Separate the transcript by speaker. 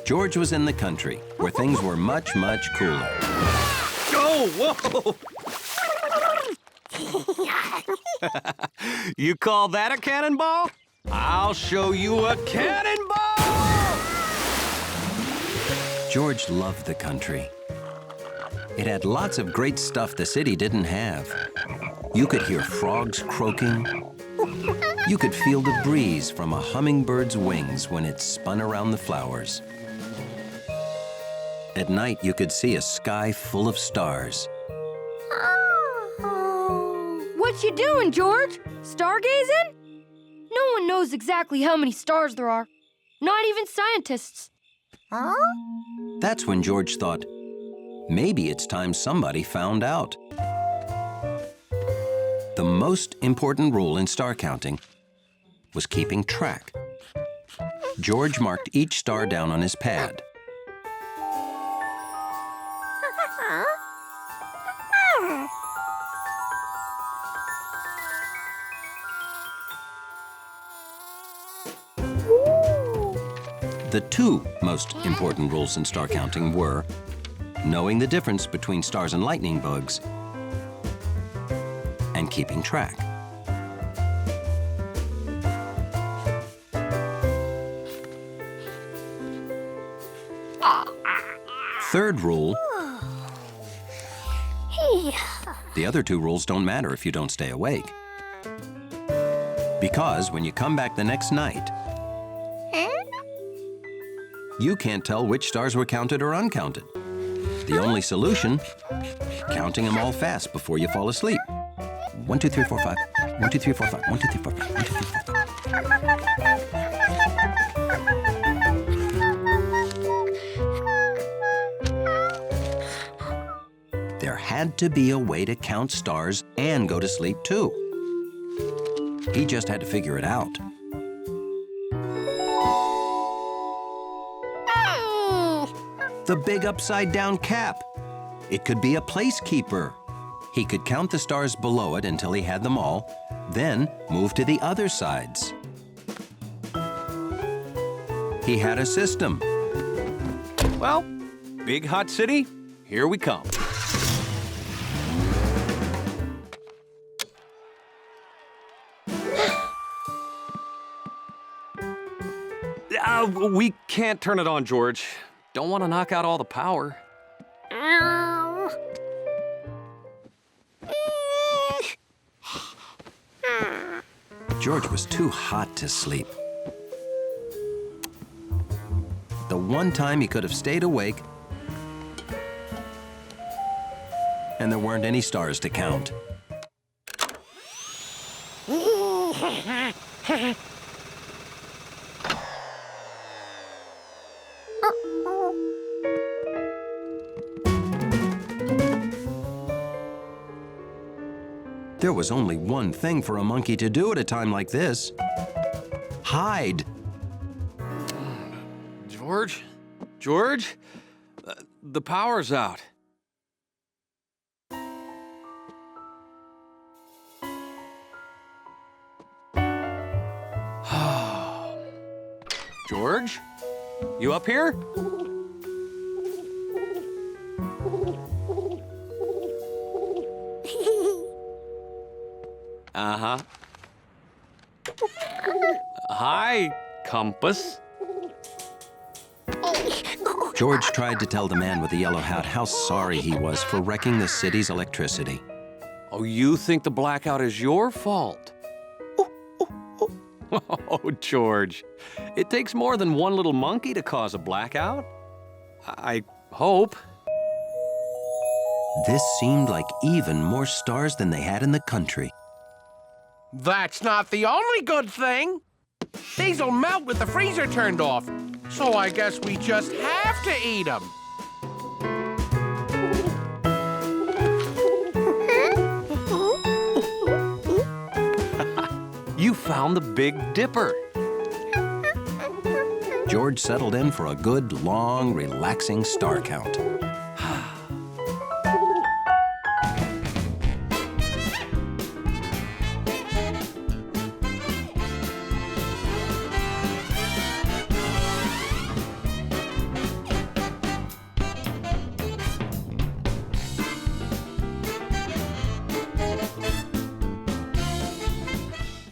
Speaker 1: George was in the country, where things were much, much cooler.
Speaker 2: Oh, whoa! You call that a cannonball? I'll show you a cannonball!
Speaker 1: George loved the country. It had lots of great stuff the city didn't have. You could hear frogs croaking. You could feel the breeze from a hummingbird's wings when it spun around the flowers. At night, you could see a sky full of stars.
Speaker 3: What you doing, George? Stargazing? No one knows exactly how many stars there are. Not even scientists.
Speaker 4: Huh?
Speaker 1: That's when George thought, maybe it's time somebody found out. The most important rule in star counting was keeping track. George marked each star down on his pad. The two most important rules in star counting were knowing the difference between stars and lightning bugs and keeping track. Third rule, the other two rules don't matter if you don't stay awake. Because when you come back the next night, you can't tell which stars were counted or uncounted. The only solution, counting them all fast before you fall asleep. 1, 2, 3, 4, 5. 1, 2, 3, 4, 5. 1, 2, 3, 4, 5. 1, 2, 3, 4, 5. There had to be a way to count stars and go to sleep too. He just had to figure it out. The big upside-down cap. It could be a placekeeper. He could count the stars below it until he had them all, then move to the other sides. He had a system.
Speaker 2: Well, big hot city, here we come. We can't turn it on, George. Don't want to knock out all the power.
Speaker 1: George was too hot to sleep. The one time he could have stayed awake, and there weren't any stars to count. There was only one thing for a monkey to do at a time like this. Hide.
Speaker 2: George, the power's out. George, you up here? Uh-huh. Hi, compass.
Speaker 1: George tried to tell the man with the yellow hat how sorry he was for wrecking the city's electricity.
Speaker 2: Oh, you think the blackout is your fault? Oh, George, it takes more than one little monkey to cause a blackout. I hope.
Speaker 1: This seemed like even more stars than they had in the country.
Speaker 5: That's not the only good thing. These'll melt with the freezer turned off, so I guess we just have to eat them.
Speaker 2: You found the Big Dipper.
Speaker 1: George settled in for a good, long, relaxing star count.